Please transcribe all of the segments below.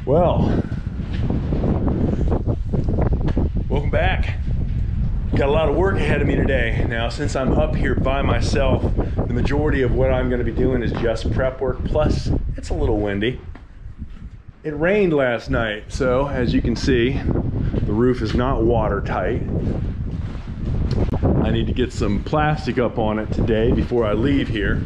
Well, welcome back. Got a lot of work ahead of me today. Now, since I'm up here by myself, the majority of what I'm going to be doing is just prep work, plus it's a little windy. It rained last night, so as you can see, the roof is not watertight. I need to get some plastic up on it today before I leave here.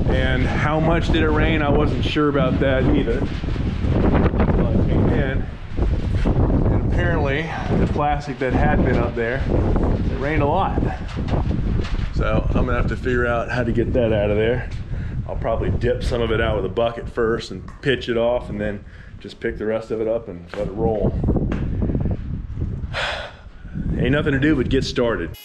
And how much did it rain? I wasn't sure about that either. Until I came in. And apparently, the plastic that had been up there, it rained a lot. So I'm gonna have to figure out how to get that out of there. I'll probably dip some of it out with a bucket first and pitch it off, and then just pick the rest of it up and let it roll. Ain't nothing to do but get started.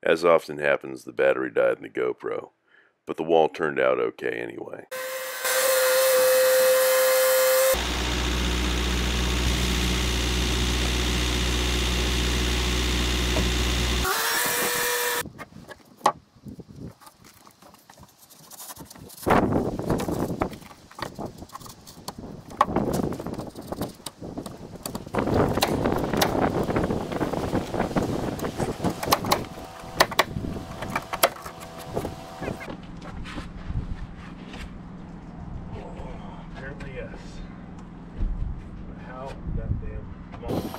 As often happens, the battery died in the GoPro, but the wall turned out okay anyway. Apparently, yes. But how that damn long.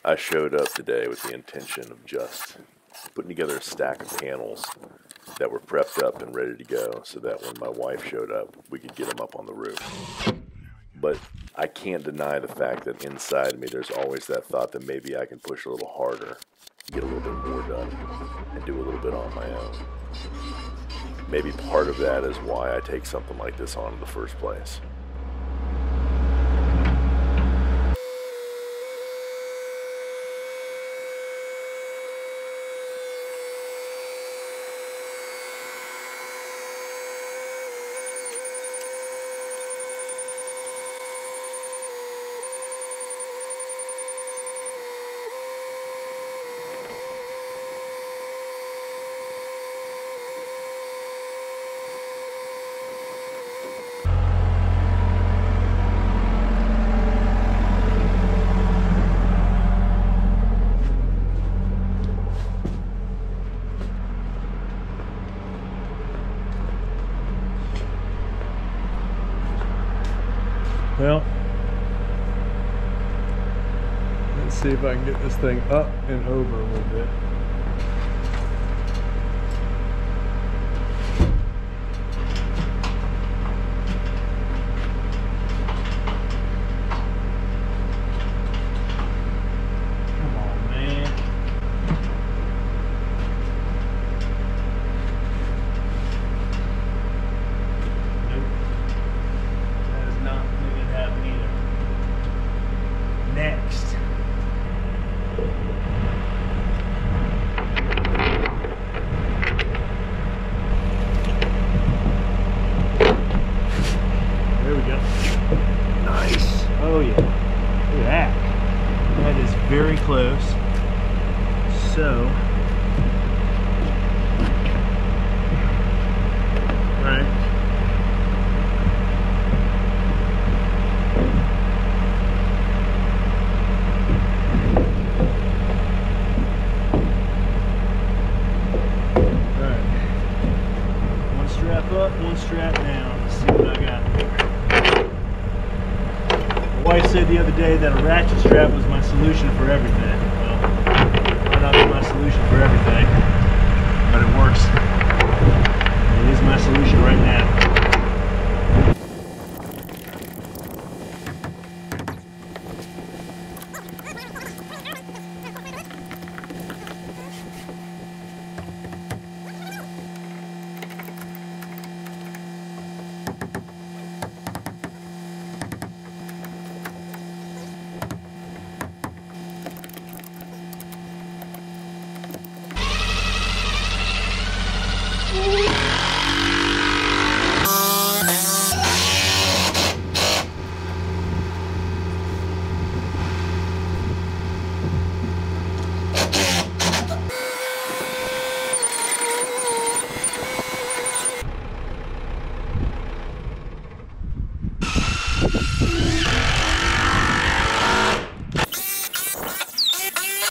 I showed up today with the intention of just putting together a stack of panels that were prepped up and ready to go so that when my wife showed up, we could get them up on the roof. But I can't deny the fact that inside me there's always that thought that maybe I can push a little harder, get a little bit more done, and do a little bit on my own. Maybe part of that is why I take something like this on in the first place. Well, let's see if I can get this thing up and over a little bit. Come on, man. Nope. That is not going to happen either. Next. There we go. Nice. Oh yeah. Look at that. That is very close. So, right. Up, one strap down. Let's see what I got there. My wife said the other day that a ratchet strap was my solution for everything. Well, it might not be my solution for everything, but it works. It is my solution right now.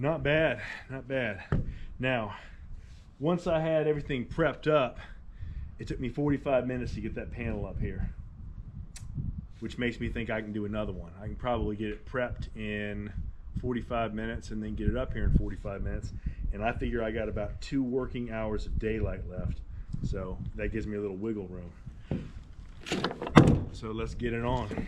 Not bad, not bad. Now, once I had everything prepped up, it took me 45 minutes to get that panel up here, which makes me think I can do another one. I can probably get it prepped in 45 minutes and then get it up here in 45 minutes. And I figure I got about 2 working hours of daylight left. So that gives me a little wiggle room. So let's get it on.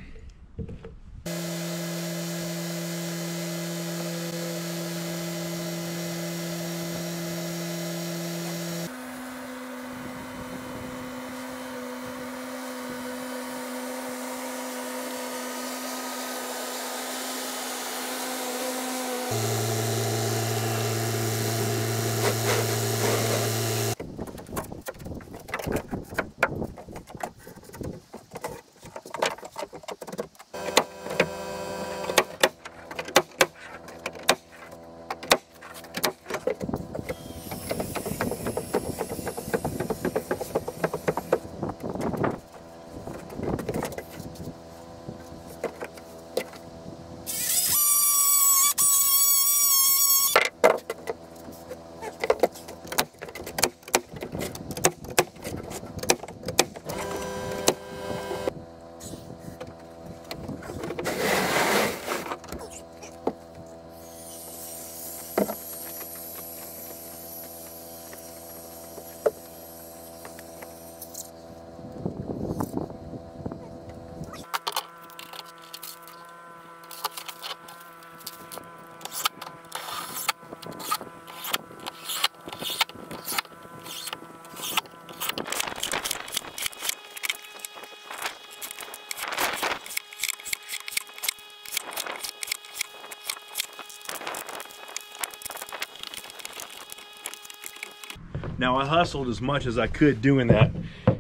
Now I hustled as much as I could doing that,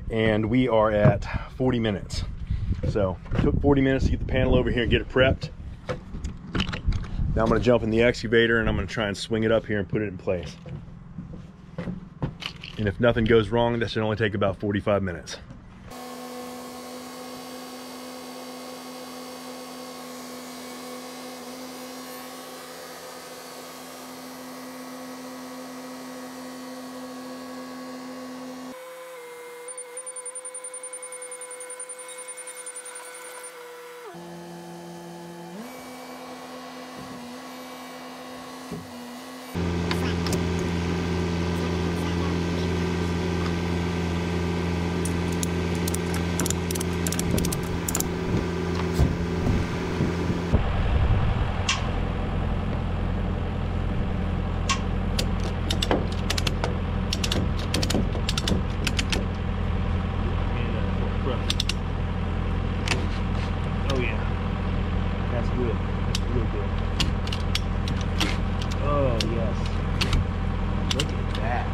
and we are at 40 minutes. So it took 40 minutes to get the panel over here and get it prepped. Now I'm gonna jump in the excavator and I'm gonna try and swing it up here and put it in place. And if nothing goes wrong, that should only take about 45 minutes. Oh yeah, that's good. That's real good. Oh yes. Look at that.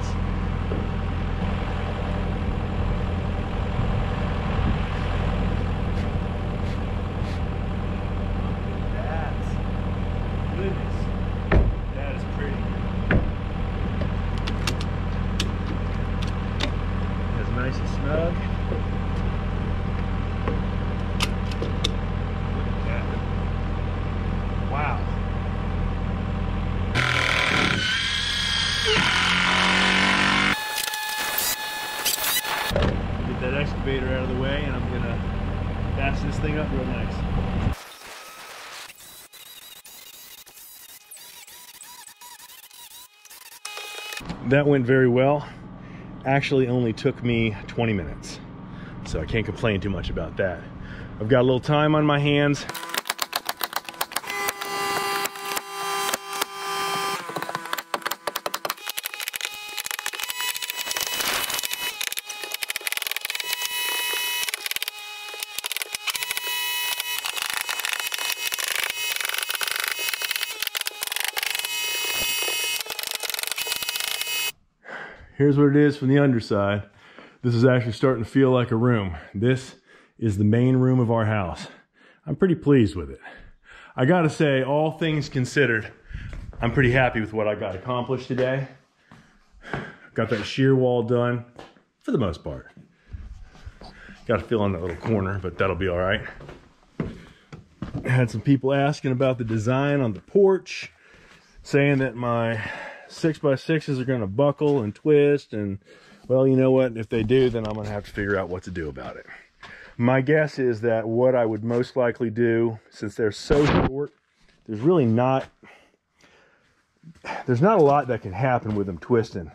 Look at that. Goodness. That is pretty. That's nice and snug. Wow. Get that excavator out of the way and I'm gonna fasten this thing up real nice. That went very well. Actually only took me 20 minutes. So I can't complain too much about that. I've got a little time on my hands. Here's what it is from the underside. This is actually starting to feel like a room. This is the main room of our house. I'm pretty pleased with it. I gotta say, all things considered, I'm pretty happy with what I got accomplished today. Got that shear wall done, for the most part. Got to fill in that little corner, but that'll be all right. Had some people asking about the design on the porch, saying that my 6x6s are gonna buckle and twist, and well, you know what, if they do, then I'm gonna have to figure out what to do about it. My guess is that what I would most likely do, since they're so short, there's not a lot that can happen with them twisting.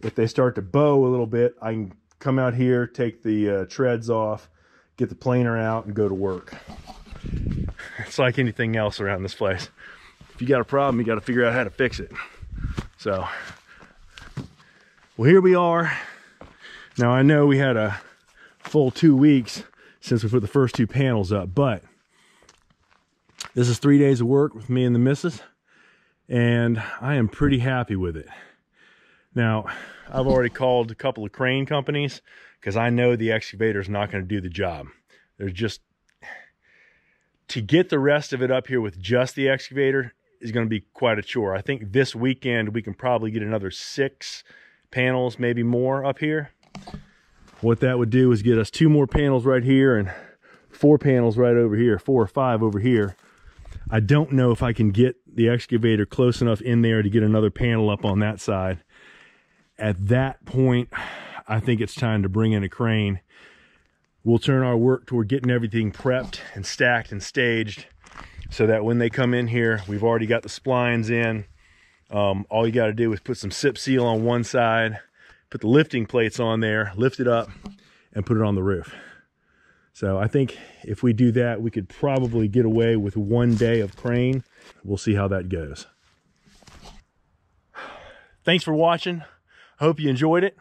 If they start to bow a little bit, I can come out here, take the treads off, get the planer out, and go to work. It's like anything else around this place. If you got a problem, you got to figure out how to fix it. So, well, here we are. Now, I know we had a full 2 weeks since we put the first 2 panels up, but this is 3 days of work with me and the missus, and I am pretty happy with it. Now, I've already called a couple of crane companies because I know the excavator is not going to do the job. There's just, to get the rest of it up here with just the excavator is going to be quite a chore. I think this weekend we can probably get another 6 panels, maybe more up here. What that would do is get us 2 more panels right here and 4 panels right over here, 4 or 5 over here. I don't know if I can get the excavator close enough in there to get another panel up on that side. At that point, I think it's time to bring in a crane. We'll turn our work toward getting everything prepped and stacked and staged so that when they come in here, we've already got the splines in. All you got to do is put some sip seal on one side, put the lifting plates on there, lift it up, and put it on the roof. So I think if we do that, we could probably get away with 1 day of crane. We'll see how that goes. Thanks for watching. I hope you enjoyed it.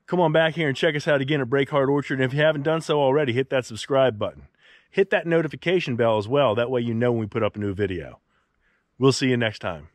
Come on back here and check us out again at Breakhard Orchard. And if you haven't done so already, hit that subscribe button. Hit that notification bell as well. That way you know when we put up a new video. We'll see you next time.